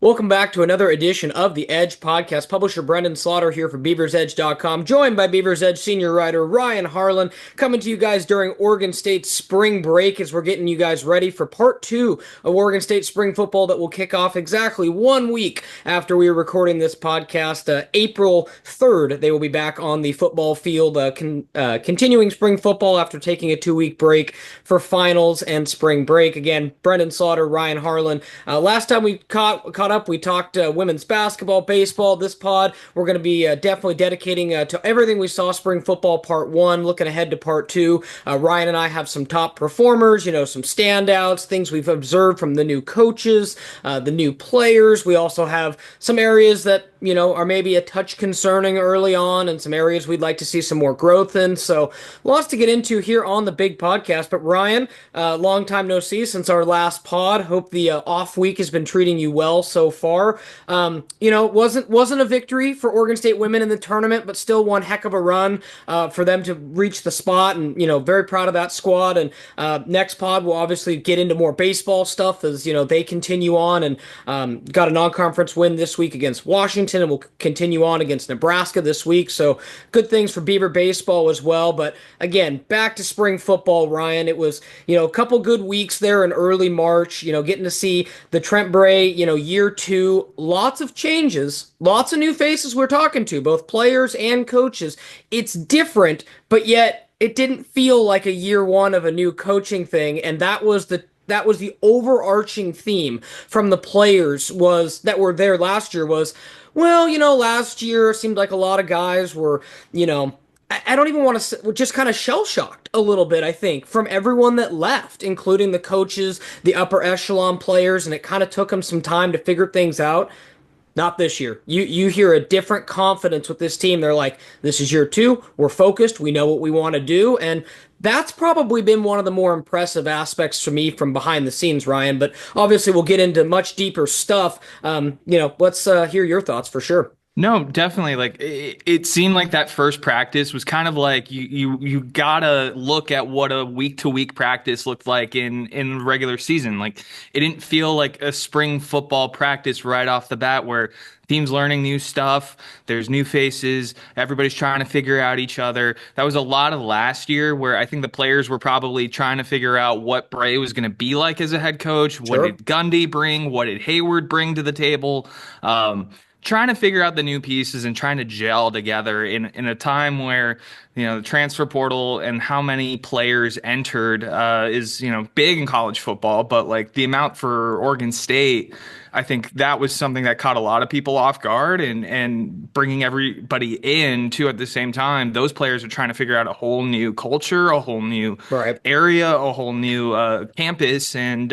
Welcome back to another edition of the Edge podcast. Publisher Brendan Slaughter here for BeaversEdge.com, joined by Beavers Edge senior writer Ryan Harlan, coming to you guys during Oregon State's spring break as we're getting you guys ready for part two of Oregon State spring football that will kick off exactly 1 week after we are recording this podcast. April 3rd, they will be back on the football field, continuing spring football after taking a 2-week break for finals and spring break. Again, Brendan Slaughter, Ryan Harlan. Last time we caught up, we talked women's basketball, baseball. This pod, we're going to be definitely dedicating to everything we saw spring football part one, looking ahead to part two. Ryan and I have some top performers, some standouts, things we've observed from the new coaches, the new players. We also have some areas that are maybe a touch concerning early on and some areas we'd like to see some more growth in. So lots to get into here on the big podcast. But Ryan, long time no see since our last pod. Hope the off week has been treating you well so far. Wasn't a victory for Oregon State women in the tournament, but still one heck of a run for them to reach the spot. And, very proud of that squad. And next pod, we'll obviously get into more baseball stuff as, they continue on and got a non-conference win this week against Washington. And we'll continue on against Nebraska this week. So good things for Beaver baseball as well. But again, back to spring football, Ryan. It was, a couple good weeks there in early March, getting to see the Trent Bray, year two, lots of changes, lots of new faces we're talking to, both players and coaches. It's different, but yet it didn't feel like a year one of a new coaching thing. And that was the overarching theme from the players that were there last year was, well, last year seemed like a lot of guys were, I don't even want to, just kind of shell-shocked a little bit, I think, from everyone that left, including the coaches, the upper echelon players, and it kind of took them some time to figure things out. Not this year. You hear a different confidence with this team. They're like, this is year two. We're focused. We know what we want to do. And that's probably been one of the more impressive aspects for me from behind the scenes, Ryan. But obviously, we'll get into much deeper stuff. Let's hear your thoughts for sure. No, definitely. Like it seemed like that first practice was kind of like you gotta look at what a week to week practice looked like in regular season. Like it didn't feel like a spring football practice right off the bat where teams learning new stuff, there's new faces, everybody's trying to figure out each other. That was a lot of last year where I think the players were probably trying to figure out what Bray was going to be like as a head coach. Sure. What did Gundy bring? What did Hayward bring to the table? Trying to figure out the new pieces and trying to gel together in a time where, the transfer portal and how many players entered is, big in college football. But like the amount for Oregon State, I think that was something that caught a lot of people off guard and bringing everybody in too at the same time. Those players are trying to figure out a whole new culture, a whole new area, a whole new campus. And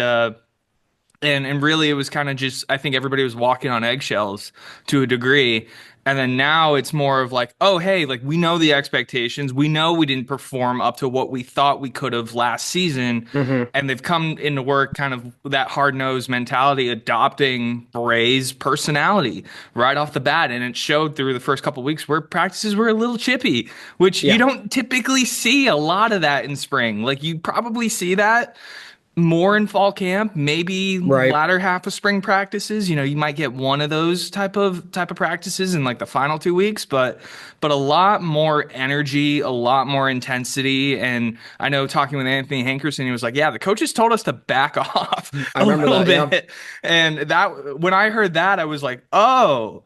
really, it was kind of just, I think everybody was walking on eggshells to a degree. And then now it's more of like, oh, hey, like we know the expectations. We know we didn't perform up to what we thought we could have last season. Mm-hmm. And they've come into work kind of that hard-nosed mentality, adopting Bray's personality right off the bat. And it showed through the first couple of weeks where practices were a little chippy, which you don't typically see a lot of that in spring. Like you probably see that more in fall camp, maybe latter half of spring practices. You might get one of those type of practices in like the final 2 weeks, but a lot more energy, a lot more intensity. And I know talking with Anthony Hankerson, he was like, yeah, the coaches told us to back off I remember that, bit. Yeah. And that when I heard that, I was like, oh,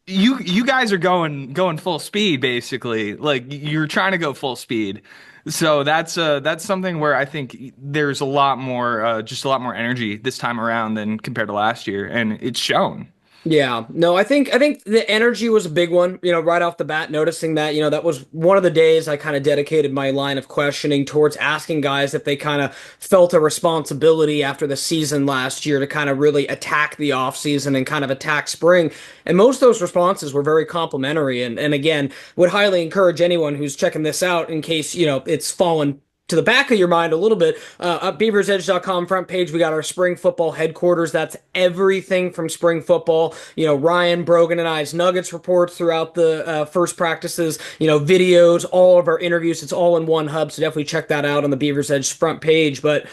you guys are going full speed, basically. Like you're trying to go full speed. So that's something where I think there's a lot more energy this time around than compared to last year, and it's shown. Yeah, no, I think the energy was a big one, right off the bat, noticing that, that was one of the days I kind of dedicated my line of questioning towards asking guys if they kind of felt a responsibility after the season last year to kind of really attack the offseason and kind of attack spring. And most of those responses were very complimentary. And again, would highly encourage anyone who's checking this out in case, it's fallen to the back of your mind a little bit, at BeaversEdge.com front page, we got our spring football headquarters. That's everything from spring football. Ryan, Brogan, and I's Nuggets reports throughout the first practices, videos, all of our interviews. It's all in one hub, so definitely check that out on the Beavers Edge front page. But,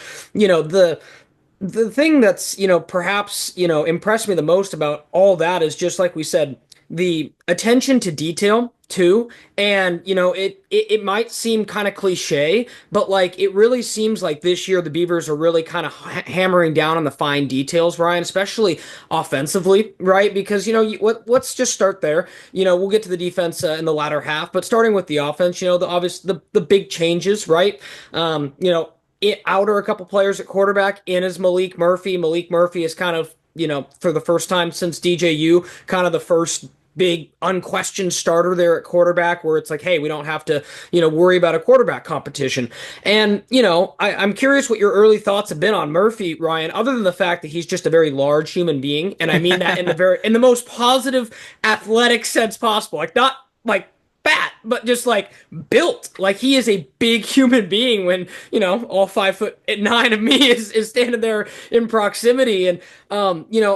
The thing that's, perhaps, impressed me the most about all that is just like we said, the attention to detail too. And, it might seem kind of cliche, but like it really seems like this year the Beavers are really kind of hammering down on the fine details, Ryan, especially offensively, right? Because, let's just start there. We'll get to the defense in the latter half, but starting with the offense, the big changes, right? Outer a couple players at quarterback. In is Malik Murphy. Malik Murphy is kind of, for the first time since DJU, kind of the first big unquestioned starter there at quarterback where it's like, hey, we don't have to, worry about a quarterback competition. And, I'm curious what your early thoughts have been on Murphy, Ryan, other than the fact that he's just a very large human being. And I mean that in the most positive athletic sense possible. Like not like fat, but just like built. Like he is a big human being when, all 5'9" of me is standing there in proximity. And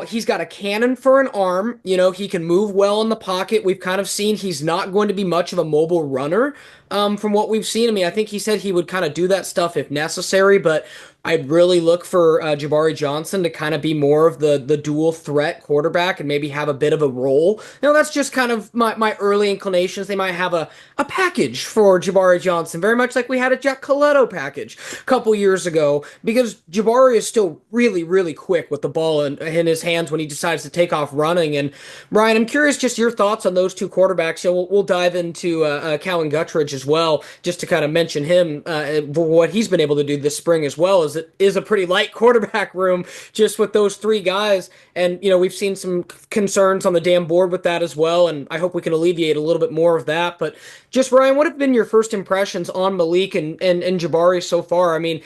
he's got a cannon for an arm. He can move well in the pocket. We've kind of seen he's not going to be much of a mobile runner. From what we've seen. I mean, I think he said he would kind of do that stuff if necessary, but I'd really look for Jabari Johnson to kind of be more of the dual threat quarterback and maybe have a bit of a role. That's just kind of my early inclinations. They might have a package for Jabari Johnson, very much like we had a Jack Coletto package a couple years ago, because Jabari is still really, really quick with the ball in his hands when he decides to take off running. And Ryan, I'm curious just your thoughts on those two quarterbacks. We'll dive into Calvin Guttridge as well, just to kind of mention him for what he's been able to do this spring as well. As it is a pretty light quarterback room just with those three guys. And, we've seen some concerns on the damn board with that as well. And I hope we can alleviate a little bit more of that. But just, Ryan, what have been your first impressions on Malik and Jabari so far? I mean,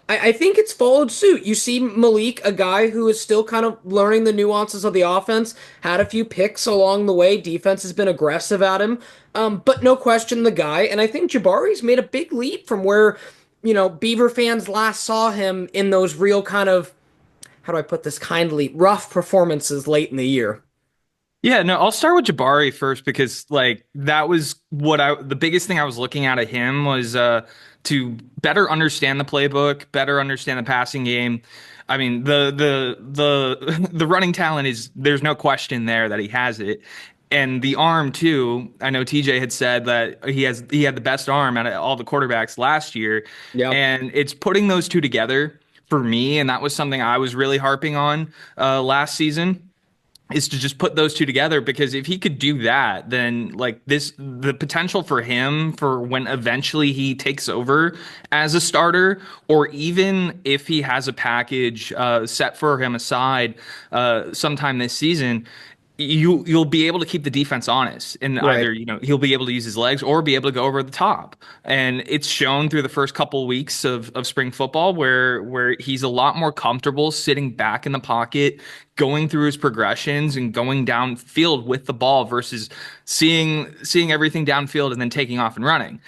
I think it's followed suit. You see Malik, a guy who is still kind of learning the nuances of the offense, had a few picks along the way. Defense has been aggressive at him. But no question the guy. And I think Jabari's made a big leap from where, Beaver fans last saw him in those real kind of, how do I put this kindly, rough performances late in the year. Yeah, no, I'll start with Jabari first because like that was the biggest thing I was looking at him was to better understand the playbook, better understand the passing game. I mean, the running talent is there's no question there that he has it. And the arm too. I know TJ had said that he had the best arm out of all the quarterbacks last year. Yep. And it's putting those two together for me, and that was something I was really harping on last season is to just put those two together because if he could do that, then like the potential for him for when eventually he takes over as a starter, or even if he has a package set for him aside sometime this season, you'll be able to keep the defense honest and Right. either he'll be able to use his legs or be able to go over the top, and it's shown through the first couple of weeks of spring football where he's a lot more comfortable sitting back in the pocket, going through his progressions and going downfield with the ball versus seeing everything downfield and then taking off and running.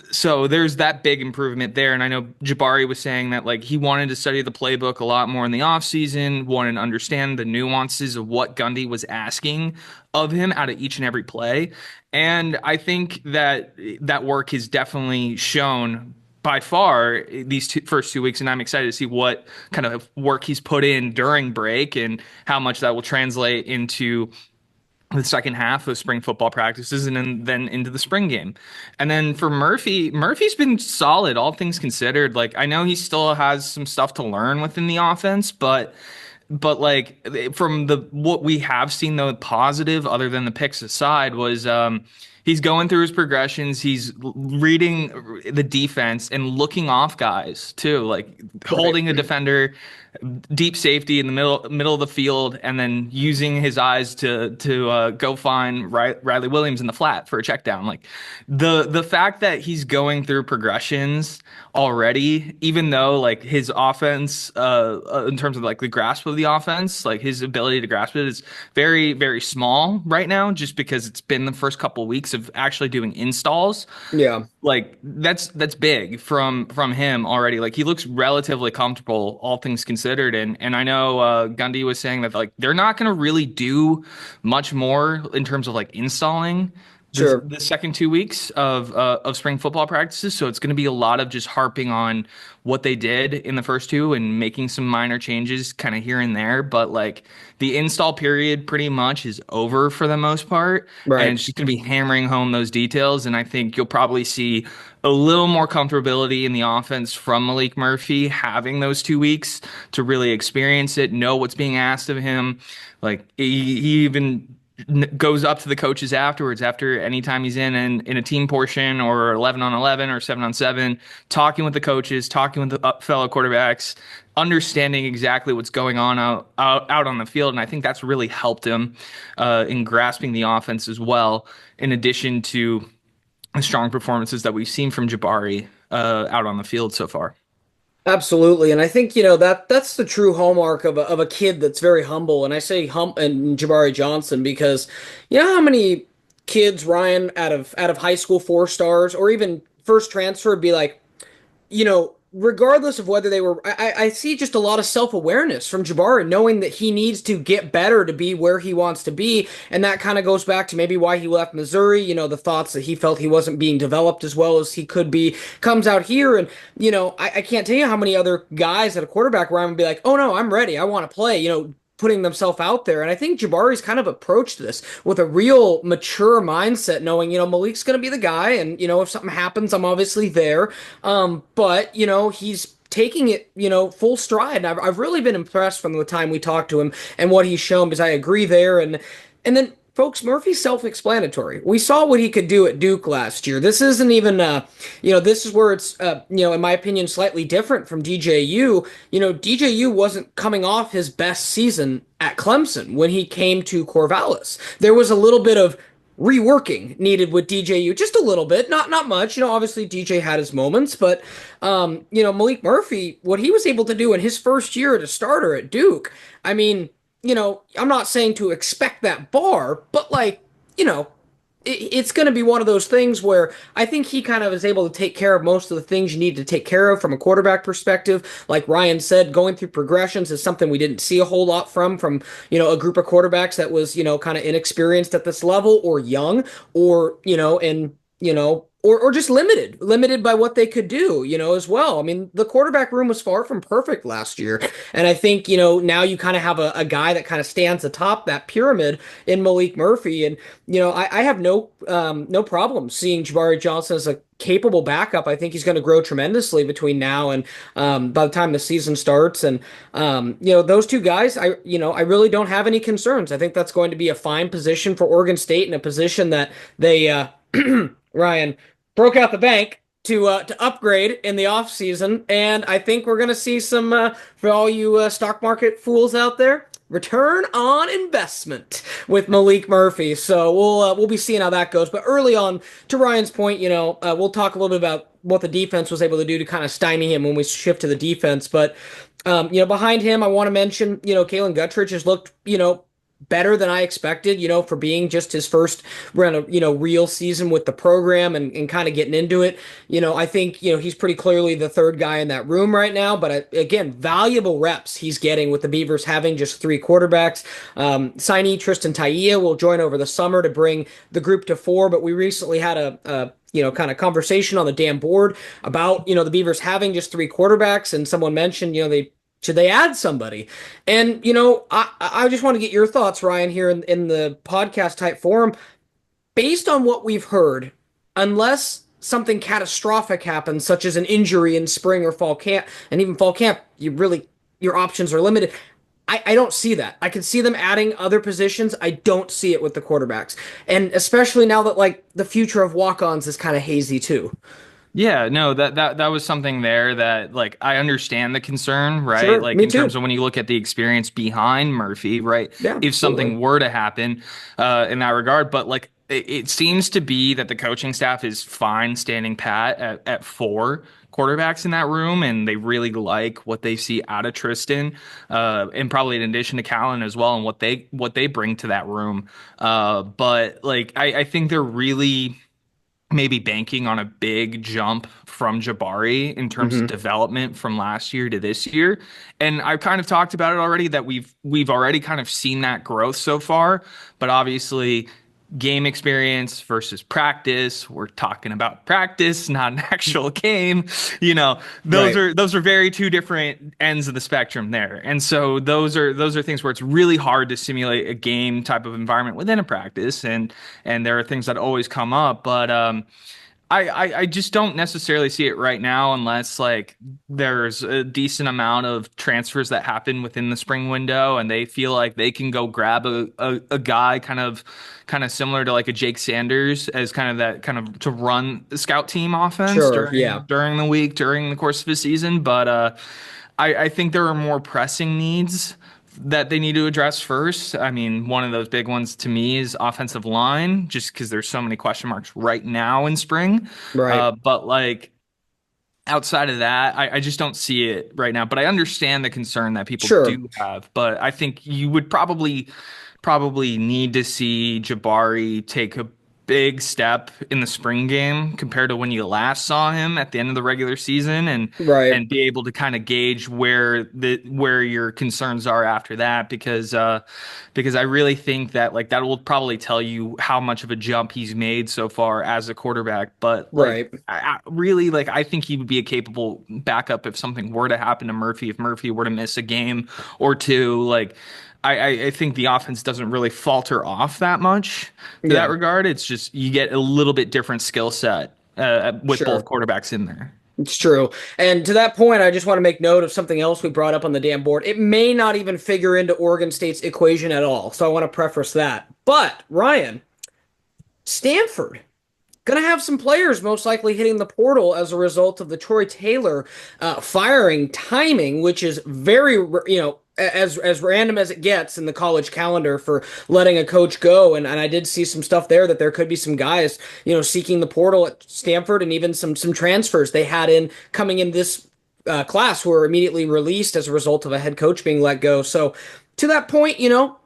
So there's that big improvement there. And I know Jabari was saying that like he wanted to study the playbook a lot more in the offseason, wanted to understand the nuances of what Gundy was asking of him out of each and every play. And I think that that work has definitely shown by far these first 2 weeks, and I'm excited to see what kind of work he's put in during break and how much that will translate into the second half of spring football practices and then into the spring game. And then for Murphy's been solid, all things considered. Like I know he still has some stuff to learn within the offense, but like from the what we have seen though positive other than the picks aside was he's going through his progressions, he's reading the defense and looking off guys too, like Right. holding a defender deep safety in the middle of the field and then using his eyes to go find Riley Williams in the flat for a check down. Like the fact that he's going through progressions already, even though like his offense in terms of like the grasp of the offense, like his ability to grasp it is very, very small right now, just because it's been the first couple of weeks of actually doing installs. Yeah. Like that's big from him already. Like he looks relatively comfortable, all things considered. And I know Gundy was saying that like they're not going to really do much more in terms of like installing Sure. the second 2 weeks of spring football practices. So it's going to be a lot of just harping on what they did in the first two and making some minor changes kind of here and there. But like the install period pretty much is over for the most part. And Right. it's just going to be hammering home those details. And I think you'll probably see a little more comfortability in the offense from Malik Murphy having those 2 weeks to really experience it, know what's being asked of him. Like he even goes up to the coaches afterwards, after any time he's in a team portion or 11 on 11 or 7 on 7, talking with the coaches, talking with the fellow quarterbacks, understanding exactly what's going on out on the field. And I think that's really helped him in grasping the offense as well, in addition to the strong performances that we've seen from Jabari out on the field so far. Absolutely, and I think that's the true hallmark of a kid that's very humble. And I say and Jabari Johnson because you know how many kids, Ryan, out of high school 4 stars or even first transfer would be like, regardless of whether they were, I see just a lot of self-awareness from Jabari, knowing that he needs to get better to be where he wants to be. And that kind of goes back to maybe why he left Missouri, the thoughts that he felt he wasn't being developed as well as he could be, comes out here. And, I can't tell you how many other guys at a quarterback where I'm gonna be like, oh no, I'm ready. I want to play, putting themselves out there. And I think Jabari's kind of approached this with a real mature mindset, knowing, Malik's going to be the guy. And, if something happens, I'm obviously there. But, he's taking it, full stride. And I've really been impressed from the time we talked to him and what he's shown, because I agree there. And then, folks, Murphy's self-explanatory. We saw what he could do at Duke last year. This isn't even, this is where it's, in my opinion, slightly different from DJU. DJU wasn't coming off his best season at Clemson when he came to Corvallis. There was a little bit of reworking needed with DJU, just a little bit, not much. Obviously DJ had his moments, but Malik Murphy, what he was able to do in his first year as a starter at Duke, I mean, I'm not saying to expect that bar, but like, it's going to be one of those things where I think he kind of is able to take care of most of the things you need to take care of from a quarterback perspective. Like Ryan said, going through progressions is something we didn't see a whole lot from, a group of quarterbacks that was, kind of inexperienced at this level or young or, or just limited by what they could do, as well. I mean, the quarterback room was far from perfect last year. And I think, now you kind of have a guy that kind of stands atop that pyramid in Malik Murphy. And, I have no problem seeing Jabari Johnson as a capable backup. I think he's going to grow tremendously between now and by the time the season starts. And those two guys, I really don't have any concerns. I think that's going to be a fine position for Oregon State, and a position that they Ryan broke out the bank to upgrade in the off season. And I think we're going to see some, for all you stock market fools out there, return on investment with Malik Murphy. So we'll be seeing how that goes. But early on, to Ryan's point, we'll talk a little bit about what the defense was able to do to kind of stymie him when we shift to the defense. But behind him, I want to mention, Kalen Guttridge has looked, better than I expected, for being just his first run of, real season with the program and kind of getting into it. I think, he's pretty clearly the third guy in that room right now. But again, valuable reps he's getting with the Beavers having just 3 quarterbacks. Signee Tristan Taia will join over the summer to bring the group to 4. But we recently had a kind of conversation on the damn board about, the Beavers having just 3 quarterbacks. And someone mentioned, should they add somebody? And, I just want to get your thoughts, Ryan, here in the podcast type forum. Based on what we've heard, unless something catastrophic happens, such as an injury in spring or fall camp, and even fall camp, your options are limited. I don't see that. I can see them adding other positions. I don't see it with the quarterbacks. And especially now that, like, the future of walk-ons is kind of hazy too. Yeah, no, that was something there that, like, I understand the concern, right? Sure, Like, me in terms too. of when you look at the experience behind Murphy, right? Yeah, If absolutely. something were to happen in that regard, but like it seems to be that the coaching staff is fine standing pat at 4 quarterbacks in that room, and they really like what they see out of Tristan, and probably in addition to Callan as well, and what they bring to that room. But like I think they're really maybe banking on a big jump from Jabari in terms of Hmm. development from last year to this year. And I've kind of talked about it already, that we've already kind of seen that growth so far, but obviously game experience versus practice. We're talking about practice, not an actual game. You know, those Right. are those are very two different ends of the spectrum there. And so those are things where it's really hard to simulate a game type of environment within a practice. And there are things that always come up, but I just don't necessarily see it right now unless like there's a decent amount of transfers that happen within the spring window and they feel like they can go grab a guy kind of similar to like a Jake Sanders as kind of that kind of to run the scout team offense Sure. during Yeah. during the week during the course of the season. But I think there are more pressing needs that they need to address first. I mean, one of those big ones to me is offensive line, just because there's so many question marks right now in spring. Right. But like outside of that, I just don't see it right now. But I understand the concern that people Sure. do have. But I think you would probably need to see Jabari take a big step in the spring game compared to when you last saw him at the end of the regular season Right. and be able to kind of gauge where your concerns are after that because I really think that like that will probably tell you how much of a jump he's made so far as a quarterback. But like Right. really like I think he would be a capable backup if something were to happen to Murphy, if Murphy were to miss a game or two. Like I think the offense doesn't really falter off that much to that Yeah. regard. It's just you get a little bit different skill set with both Sure. quarterbacks in there. It's true. And to that point, I just want to make note of something else we brought up on the damn board. It may not even figure into Oregon State's equation at all. So I want to preface that. But, Ryan, Stanford. Going to have some players most likely hitting the portal as a result of the Troy Taylor firing timing, which is very, as random as it gets in the college calendar for letting a coach go. And I did see some stuff there that there could be some guys, seeking the portal at Stanford and even some transfers they had in coming in this class who were immediately released as a result of a head coach being let go. So to that point,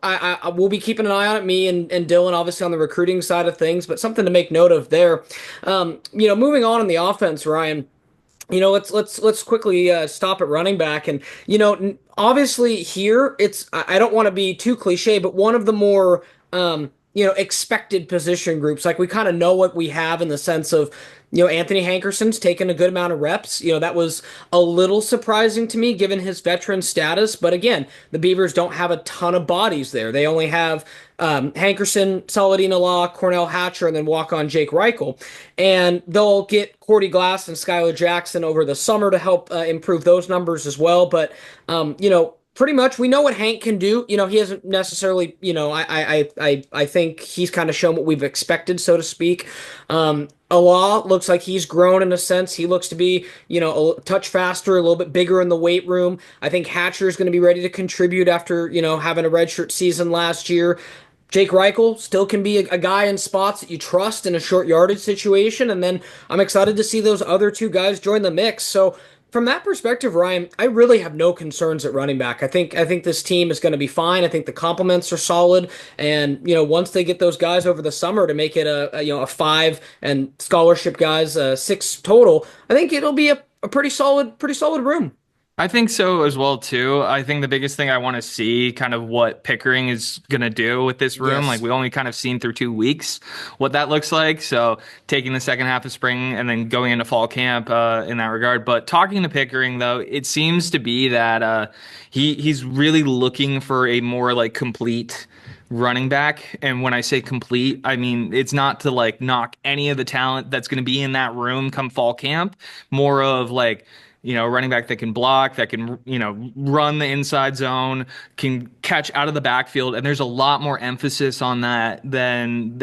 I will be keeping an eye on it, me and Dylan, obviously on the recruiting side of things, but something to make note of there. Moving on in the offense, Ryan. Let's quickly stop at running back, and obviously here I don't want to be too cliche, but one of the more expected position groups. Like we kind of know what we have in the sense of, Anthony Hankerson's taken a good amount of reps. That was a little surprising to me given his veteran status. But again, the Beavers don't have a ton of bodies there. They only have Hankerson, Saladin Law, Cornell Hatcher, and then walk on Jake Reichel. And they'll get Cordy Glass and Skylar Jackson over the summer to help improve those numbers as well. But, pretty much we know what Hank can do. He hasn't necessarily, I think he's kind of shown what we've expected, so to speak. Allah looks like he's grown in a sense. He looks to be, a touch faster, a little bit bigger in the weight room. I think Hatcher is going to be ready to contribute after, having a redshirt season last year. Jake Reichel still can be a guy in spots that you trust in a short yardage situation. And then I'm excited to see those other two guys join the mix. So from that perspective, Ryan, I really have no concerns at running back. I think this team is going to be fine. I think the compliments are solid, and once they get those guys over the summer to make it a 5 and scholarship guys 6 total, I think it'll be a pretty solid room. I think so as well too. I think the biggest thing I want to see kind of what Pickering is going to do with this room. Like Yes. we only kind of seen through 2 weeks what that looks like. So taking the second half of spring and then going into fall camp in that regard. But talking to Pickering though, it seems to be that he's really looking for a more like complete running back. And when I say complete, I mean it's not to like knock any of the talent that's going to be in that room come fall camp. More of like running back that can block, that can, run the inside zone, can catch out of the backfield, and there's a lot more emphasis on that than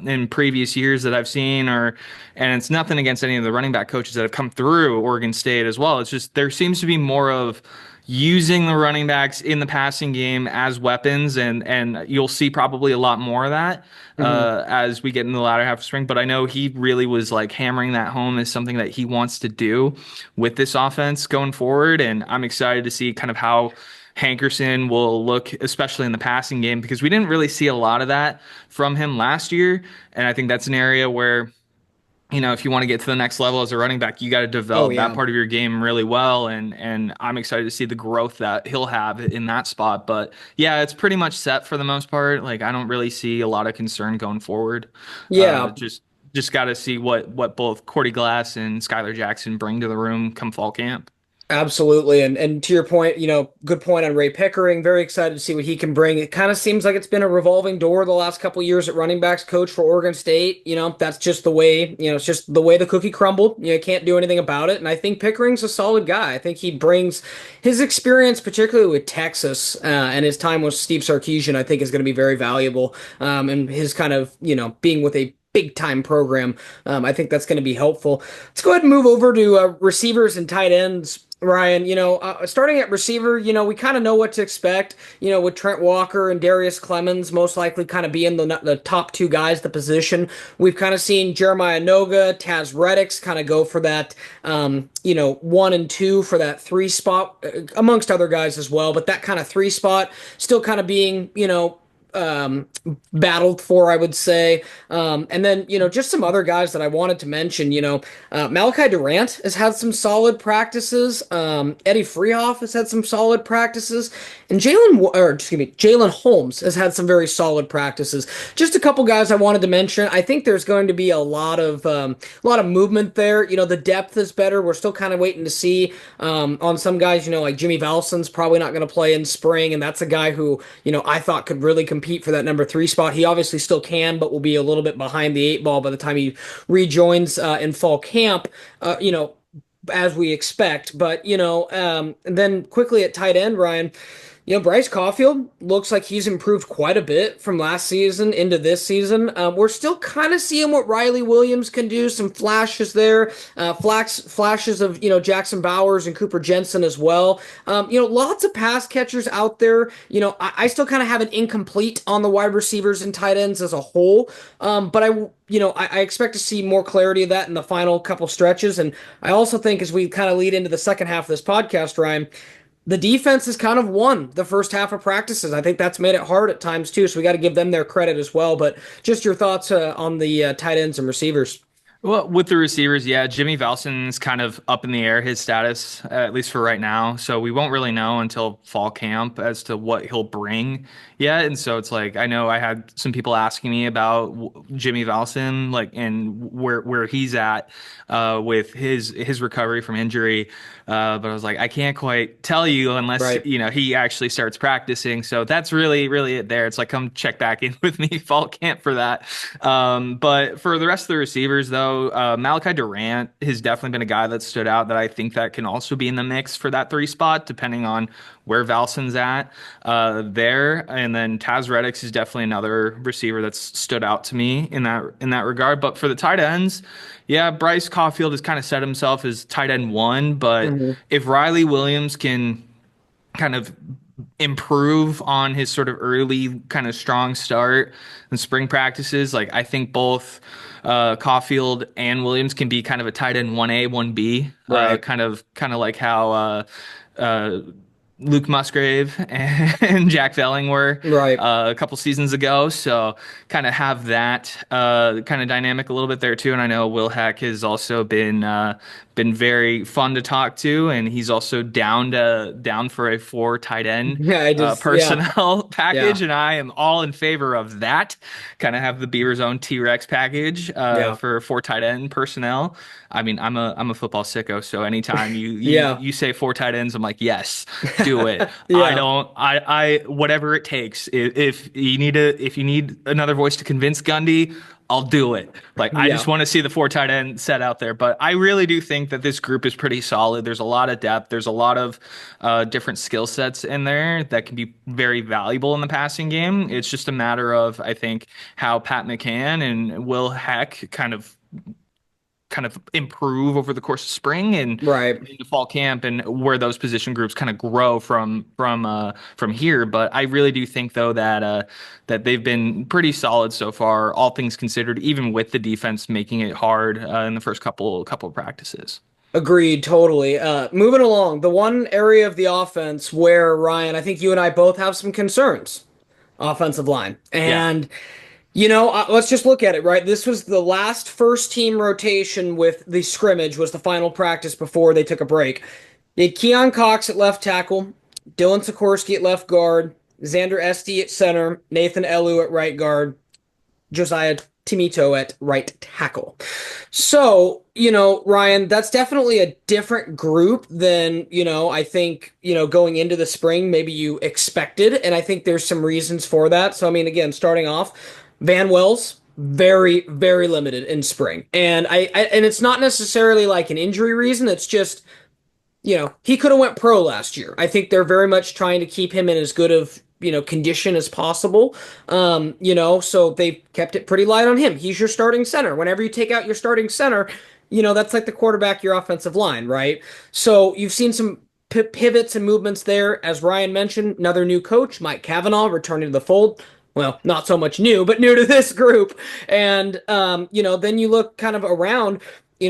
in previous years that I've seen. And it's nothing against any of the running back coaches that have come through Oregon State as well. It's just there seems to be more of using the running backs in the passing game as weapons, and you'll see probably a lot more of that Hmm. as we get in the latter half of spring. But I know he really was like hammering that home as something that he wants to do with this offense going forward, and I'm excited to see kind of how Hankerson will look, especially in the passing game, because we didn't really see a lot of that from him last year, and I think that's an area where if you want to get to the next level as a running back, you got to Oh develop that yeah. part of your game really well. And I'm excited to see the growth that he'll have in that spot. But yeah, it's pretty much set for the most part. Like I don't really see a lot of concern going forward. Uh, Yeah. just just got to see what both Cordy Glass and Skylar Jackson bring to the room come fall camp. Absolutely. And to your point, good point on Ray Pickering. Very excited to see what he can bring. It kind of seems like it's been a revolving door the last couple years at running backs coach for Oregon State. That's just the way, it's just the way the cookie crumbled. You can't do anything about it. And I think Pickering's a solid guy. I think he brings his experience, particularly with Texas, and his time with Steve Sarkisian, I think is going to be very valuable. And his kind of, being with a big time program. I think that's going to be helpful. Let's go ahead and move over to receivers and tight ends. Ryan, starting at receiver, we kind of know what to expect, with Trent Walker and Darius Clemens most likely kind of being the top two guys, the position. We've kind of seen Jeremiah Noga, Taz Reddix kind of go for that, 1 and 2 for that 3 spot, amongst other guys as well. But that kind of 3 spot still kind of being, um, battled for, I would say. And then, just some other guys that I wanted to mention, Malachi Durant has had some solid practices. Eddie Freehoff has had some solid practices. And Jalen Holmes has had some very solid practices. Just a couple guys I wanted to mention. I think there's going to be a lot of movement there. The depth is better. We're still kind of waiting to see on some guys, like Jimmy Valson's probably not going to play in spring, and that's a guy who, I thought could really compete for that number 3 spot. He obviously still can, but will be a little bit behind the 8 ball by the time he rejoins in fall camp. As we expect. But and then quickly at tight end, Ryan. Bryce Caulfield looks like he's improved quite a bit from last season into this season. We're still kind of seeing what Riley Williams can do. Some flashes there, flashes of Jackson Bowers and Cooper Jensen as well. Lots of pass catchers out there. I still kind of have an incomplete on the wide receivers and tight ends as a whole. But I expect to see more clarity of that in the final couple stretches. And I also think as we kind of lead into the second half of this podcast, Ryan, the defense has kind of won the first half of practices. I think that's made it hard at times too. So we got to give them their credit as well. But just your thoughts on the tight ends and receivers. Well, with the receivers, yeah, Jimmy Valson's kind of up in the air, his status, at least for right now. So we won't really know until fall camp as to what he'll bring yet. And so it's like, I know I had some people asking me about Jimmy Valson, like, and where he's at with his recovery from injury. But I was like, I can't quite tell you unless, Right. he actually starts practicing. So that's really, really it there. It's like, come check back in with me fall camp for that. But for the rest of the receivers, though, Malachi Durant has definitely been a guy that stood out that I think that can also be in the mix for that 3 spot, depending on where Valson's at there. And then Taz Reddix is definitely another receiver that's stood out to me in that regard. But for the tight ends, yeah, Bryce Caulfield has kind of set himself as tight end 1. But Hmm. if Riley Williams can kind of improve on his sort of early kind of strong start in spring practices. Like I think both Caulfield and Williams can be kind of a tight end 1A, 1B, Right. kind of like how uh, Luke Musgrave and Jack Velling were Right. a couple seasons ago. So kind of have that kind of dynamic a little bit there too. And I know Will Heck has also been very fun to talk to, and he's also down for a 4 tight end Yeah. Yeah. personnel package, Yeah. and I am all in favor of that. Kind of have the Beavers' own T-Rex package Yeah. for 4 tight end personnel. I mean, I'm a football sicko, so anytime you you Yeah. you say 4 tight ends, I'm like, yes, do it. I Yeah. don't, I whatever it takes. If you need another voice to convince Gundy, I'll do it. Like I just Yeah. want to see the 4 tight end set out there. But I really do think that this group is pretty solid. There's a lot of depth. There's a lot of different skill sets in there that can be very valuable in the passing game. It's just a matter of, I think, how Pat McCann and Will Heck kind of improve over the course of spring and Right. into fall camp, and where those position groups kind of grow from here. But I really do think though that they've been pretty solid so far, all things considered, even with the defense making it hard in the first couple of practices. Agreed, totally. Moving along, the one area of the offense where Ryan, I think you and I both have some concerns, offensive line. Yeah. And Let's just look at it, right? This was the last first team rotation with the scrimmage, was the final practice before they took a break. They had Keon Cox at left tackle, Dylan Sikorsky at left guard, Xander Esty at center, Nathan Elu at right guard, Josiah Timito at right tackle. So, Ryan, that's definitely a different group than, I think, going into the spring, maybe you expected. And I think there's some reasons for that. So, I mean, again, starting off, Van Wells, very, very limited in spring. And it's not necessarily like an injury reason. It's just, he could have went pro last year. I think they're very much trying to keep him in as good of, condition as possible. So they kept it pretty light on him. He's your starting center. Whenever you take out your starting center, that's like the quarterback, your offensive line, right? So you've seen some pivots and movements there. As Ryan mentioned, another new coach, Mike Cavanaugh, returning to the fold. Well, not so much new, but new to this group. And, then you look kind of around.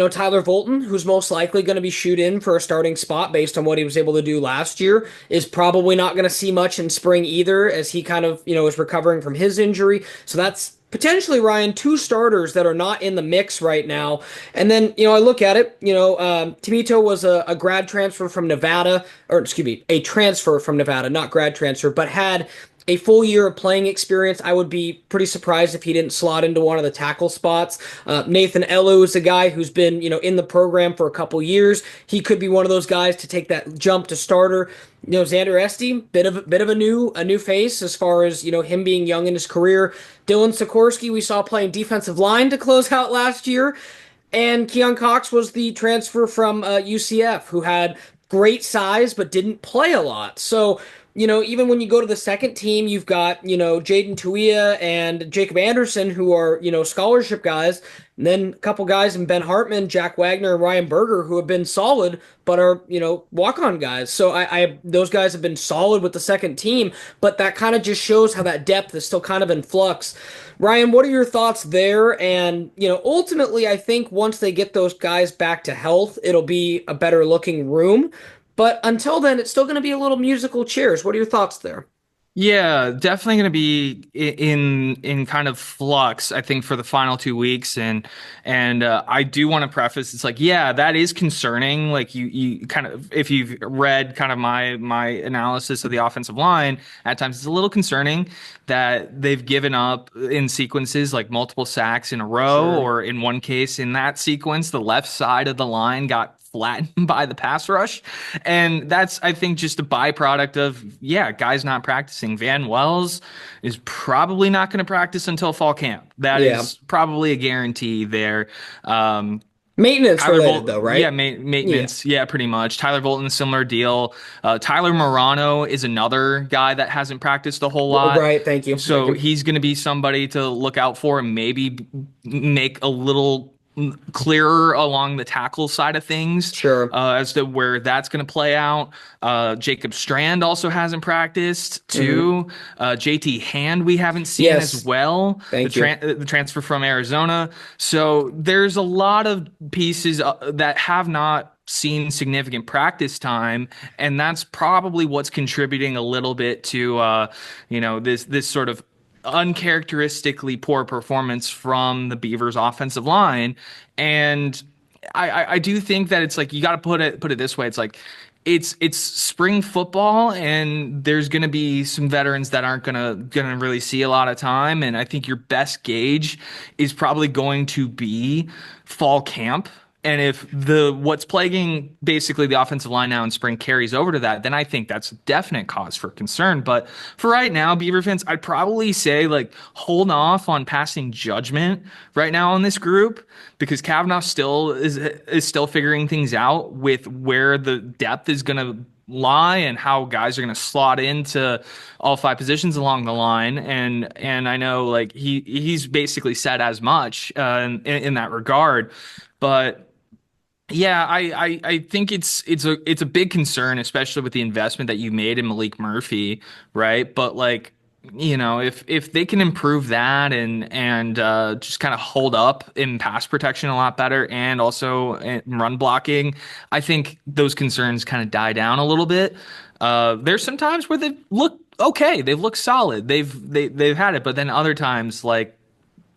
Tyler Volton, who's most likely going to be shoot in for a starting spot based on what he was able to do last year, is probably not going to see much in spring either, as he kind of, is recovering from his injury. So that's potentially, Ryan, two starters that are not in the mix right now. And then, I look at it, Timito was a grad transfer from Nevada, or excuse me, a transfer from Nevada, not grad transfer, but had a full year of playing experience. I would be pretty surprised if he didn't slot into one of the tackle spots. Nathan Elu is a guy who's been, in the program for a couple years. He could be one of those guys to take that jump to starter. Xander Esty, bit of a new face as far as him being young in his career. Dylan Sikorsky, we saw playing defensive line to close out last year. And Keon Cox was the transfer from UCF, who had great size but didn't play a lot. So, even when you go to the second team, you've got, Jaden Tuia and Jacob Anderson, who are, scholarship guys. And then a couple guys in Ben Hartman, Jack Wagner, and Ryan Berger, who have been solid, but are, walk-on guys. So those guys have been solid with the second team, but that kind of just shows how that depth is still kind of in flux. Ryan, what are your thoughts there? And, ultimately, I think once they get those guys back to health, it'll be a better looking room. But until then, it's still going to be a little musical chairs. What are your thoughts there? Yeah, definitely going to be in kind of flux, I think, for the final 2 weeks, and I do want to preface, it's like, yeah, that is concerning. Like you kind of, if you've read kind of my analysis of the offensive line, at times it's a little concerning that they've given up in sequences like multiple sacks in a row, Sure. or in one case in that sequence, the left side of the line got flattened by the pass rush. And that's, I think, just a byproduct of, yeah, guys not practicing. Van Wells is probably not going to practice until fall camp. That Yeah. is probably a guarantee there. Maintenance Tyler related though, Bolton, yeah, right? Yeah. maintenance, yeah, pretty much. Tyler Bolton, similar deal. Tyler Morano is another guy that hasn't practiced a whole lot, Right. Thank you. Thank so you. he's going to be somebody to look out for and maybe make a little clearer along the tackle side of things, Sure. as to where that's going to play out. Jacob Strand also hasn't practiced Hmm. too. JT Hand we haven't seen as Yes. well. Thank you. The transfer from Arizona. So there's a lot of pieces that have not seen significant practice time, and that's probably what's contributing a little bit to this sort of uncharacteristically poor performance from the Beavers offensive line. And I do think that it's like, you got to put it this way. It's like, it's spring football, and there's going to be some veterans that aren't gonna really see a lot of time. And I think your best gauge is probably going to be fall camp. And if what's plaguing basically the offensive line now in spring carries over to that, then I think that's a definite cause for concern. But for right now, Beaver fans, I'd probably say, like, hold off on passing judgment right now on this group, because Kavanaugh is still figuring things out with where the depth is going to lie and how guys are going to slot into all five positions along the line. And I know, like, he's basically said as much in that regard. But yeah, I think it's a big concern, especially with the investment that you made in Malik Murphy, right? But, like, if they can improve that and just kind of hold up in pass protection a lot better, and also in run blocking, I think those concerns kind of die down a little bit. There's some times where they look okay, they've looked solid, they've had it, but then other times, like,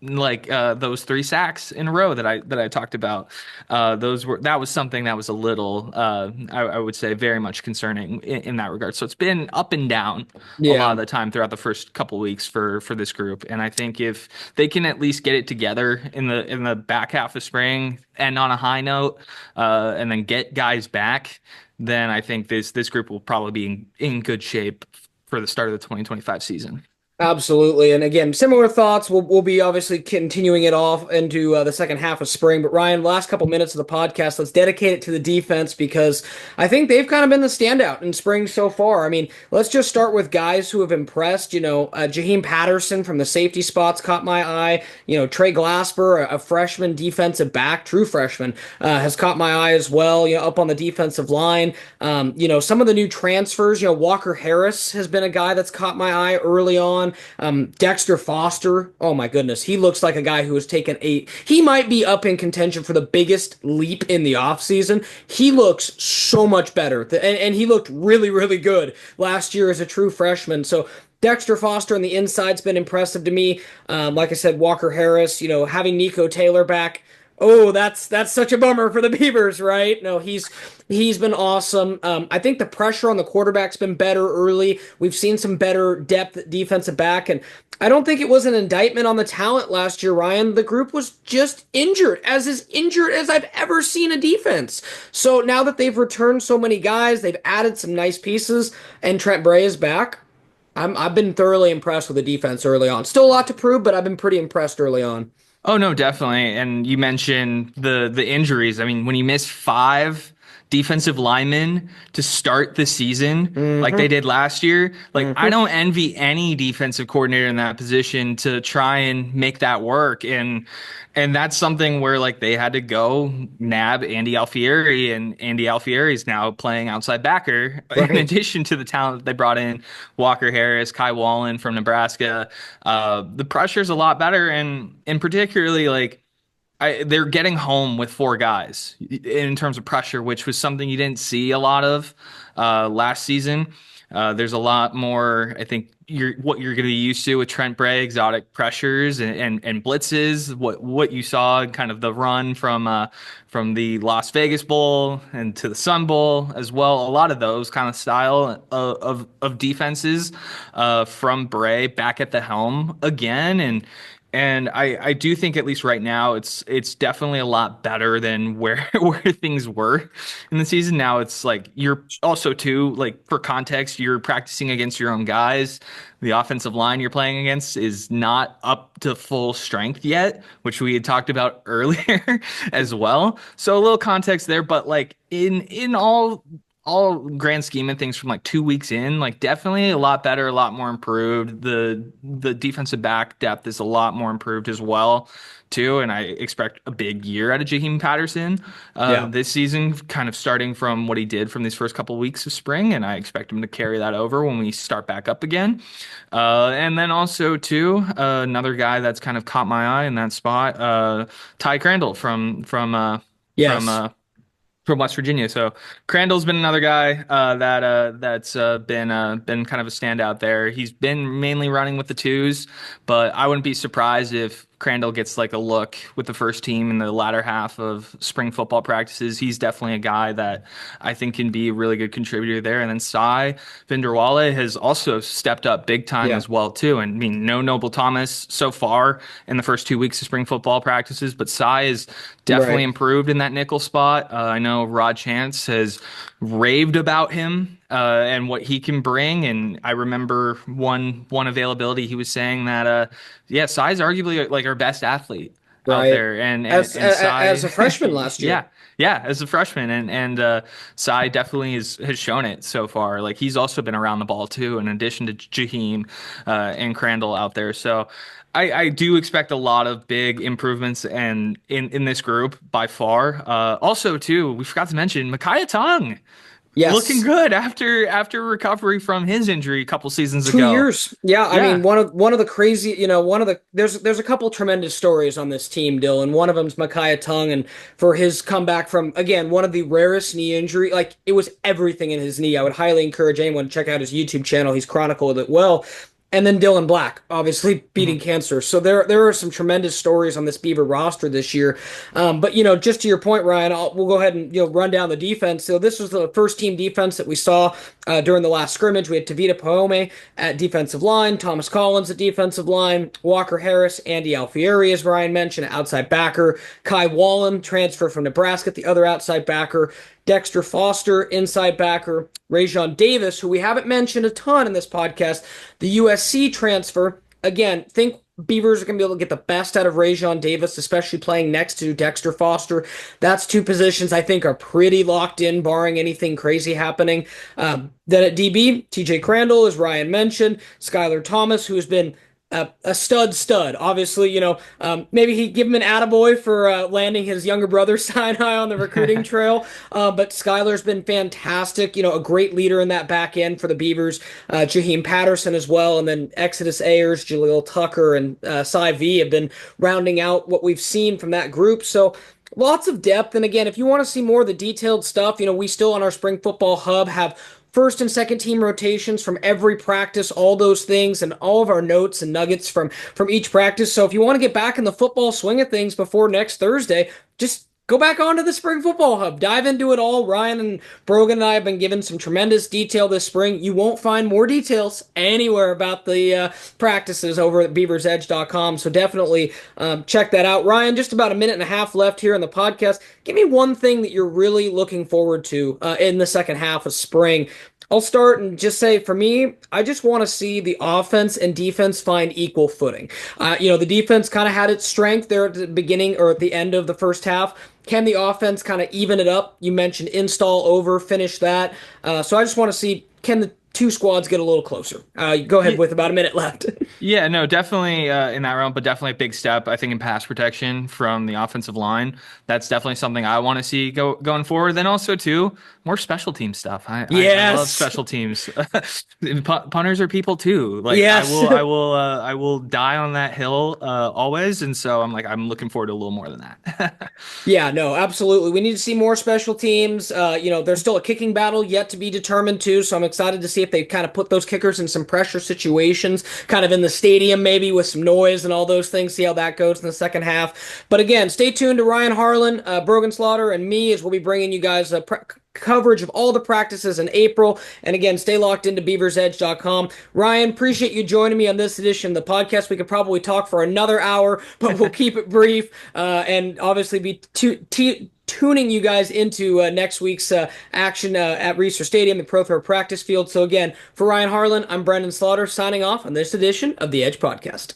like those 3 sacks in a row that I talked about. That was something that was a little I would say very much concerning in that regard. So it's been up and down a lot of Yeah. the time throughout the first couple weeks for this group. And I think if they can at least get it together in the back half of spring, end on a high note, and then get guys back, then I think this group will probably be in good shape for the start of the 2025 season. Absolutely. And again, similar thoughts. We'll be obviously continuing it off into the second half of spring. But Ryan, last couple minutes of the podcast, let's dedicate it to the defense because I think they've kind of been the standout in spring so far. I mean, let's just start with guys who have impressed. Jaheim Patterson from the safety spots caught my eye. Trey Glasper, a freshman defensive back, true freshman, has caught my eye as well. Up on the defensive line. Some of the new transfers. Walker Harris has been a guy that's caught my eye early on. Dexter Foster, oh my goodness, he looks like a guy who has taken he might be up in contention for the biggest leap in the offseason. He looks so much better, and he looked really, really good last year as a true freshman. So Dexter Foster on the inside's been impressive to me. Like I said, Walker Harris, having Nico Taylor back. Oh, that's such a bummer for the Beavers, right? No, he's been awesome. I think the pressure on the quarterback's been better early. We've seen some better depth at defensive back, and I don't think it was an indictment on the talent last year, Ryan. The group was just injured, as injured as I've ever seen a defense. So now that they've returned so many guys, they've added some nice pieces, and Trent Bray is back. I've been thoroughly impressed with the defense early on. Still a lot to prove, but I've been pretty impressed early on. Oh no, definitely. And you mentioned the injuries. I mean, when you miss 5 defensive linemen to start the season like they Hmm. did last year, like I Hmm. don't envy any defensive coordinator in that position to try and make that work. And that's something where like they had to go nab Andy Alfieri, and Andy Alfieri is now playing outside backer in Right. addition to the talent that they brought in, Walker Harris, Kai Wallen from Nebraska. The pressure's a lot better, and particularly like they're getting home with 4 guys in terms of pressure, which was something you didn't see a lot of last season. There's a lot more, I think, what you're going to be used to with Trent Bray, exotic pressures and blitzes. What you saw in kind of the run from the Las Vegas Bowl and to the Sun Bowl as well. A lot of those kind of style of defenses from Bray back at the helm again, and I do think at least right now it's definitely a lot better than where where things were in the season. Now it's like you're also too like for context, you're practicing against your own guys. The offensive line you're playing against is not up to full strength yet, which we had talked about earlier as well. So a little context there, but like in all grand scheme of things from like 2 weeks in, like definitely a lot better, a lot more improved. The defensive back depth is a lot more improved as well, too. And I expect a big year out of Jaheim Patterson Yeah. this season, kind of starting from what he did from these first couple of weeks of spring, and I expect him to carry that over when we start back up again. And then also too, another guy that's kind of caught my eye in that spot, Ty Crandall from Yes. from West Virginia. So Crandall's been another guy that's been kind of a standout there. He's been mainly running with the twos, but I wouldn't be surprised if Crandall gets like a look with the first team in the latter half of spring football practices. He's definitely a guy that I think can be a really good contributor there. And then Cy Vinderwale has also stepped up big time Yeah. as well too. And I mean, no Noble Thomas so far in the first 2 weeks of spring football practices, but Cy is definitely Right. improved in that nickel spot. I know Rod Chance has raved about him and what he can bring. And I remember one availability he was saying that yeah, Cy's arguably like our best athlete out Right. there, and As Cy, a freshman last yeah. year. Yeah, as a freshman, and Cy definitely has shown it so far. Like he's also been around the ball too, in addition to Jaheim and Crandall out there. So I do expect a lot of big improvements and in this group by far. Also, too, we forgot to mention Micaiah Tongue looking Yes. good after recovery from his injury a couple seasons 2 years. ago. Yeah, I mean Yeah. one of the crazy, one of the there's a couple tremendous stories on this team, Dylan. One of them's Micaiah Tongue, and for his comeback from again one of the rarest knee injury, like it was everything in his knee. I would highly encourage anyone to check out his YouTube channel. He's chronicled it well. And then Dylan Black, obviously beating Mhm. cancer. So there are some tremendous stories on this Beaver roster this year. But just to your point, Ryan, we'll go ahead and run down the defense. So this was the first team defense that we saw during the last scrimmage. We had Tavita Paome at defensive line, Thomas Collins at defensive line, Walker Harris, Andy Alfieri, as Ryan mentioned, outside backer, Kai Wallen, transfer from Nebraska, the other outside backer, Dexter Foster, inside backer, Rajon Davis, who we haven't mentioned a ton in this podcast, the USC transfer. Again, think Beavers are going to be able to get the best out of Rajon Davis, especially playing next to Dexter Foster. That's two positions I think are pretty locked in, barring anything crazy happening. Then at DB, TJ Crandall, as Ryan mentioned, Skylar Thomas, who has been a stud. Obviously, maybe he give him an attaboy for landing his younger brother Sinai on the recruiting trail. But Skylar's been fantastic. A great leader in that back end for the Beavers. Jaheim Patterson as well, and then Exodus Ayers, Jaleel Tucker, and Cy V have been rounding out what we've seen from that group. So lots of depth. And again, if you want to see more of the detailed stuff, we still on our Spring Football Hub have first and second team rotations from every practice, all those things, and all of our notes and nuggets from each practice. So if you want to get back in the football swing of things before next Thursday, just go back onto the Spring Football Hub. Dive into it all. Ryan and Brogan and I have been given some tremendous detail this spring. You won't find more details anywhere about the practices over at BeaversEdge.com. So definitely check that out. Ryan, just about a minute and a half left here in the podcast. Give me one thing that you're really looking forward to in the second half of spring. I'll start and just say for me, I just want to see the offense and defense find equal footing. The defense kind of had its strength there at the beginning or at the end of the first half. Can the offense kind of even it up? You mentioned install over, finish that. So I just want to see, can the two squads get a little closer? Go ahead Yeah, with about a minute left. yeah, no, definitely in that realm, but definitely a big step, I think, in pass protection from the offensive line. That's definitely something I want to see going forward. Then also, too, more special team stuff. I love Yes. special teams. Punters are people too. Like Yes. I will die on that hill always. And so I'm looking forward to a little more than that. Yeah, no, absolutely. We need to see more special teams. There's still a kicking battle yet to be determined too, so I'm excited to see if they kind of put those kickers in some pressure situations, kind of in the stadium maybe with some noise and all those things, see how that goes in the second half. But again, stay tuned to Ryan Harlan, Brogan Slaughter, and me as we'll be bringing you guys coverage of all the practices in April. And again, stay locked into BeaversEdge.com. Ryan, appreciate you joining me on this edition of the podcast. We could probably talk for another hour, but we'll keep it brief and obviously be tuning you guys into next week's action at Reser Stadium, the Pro Throw practice field. So again, for Ryan Harlan, I'm Brendan Slaughter signing off on this edition of the Edge Podcast.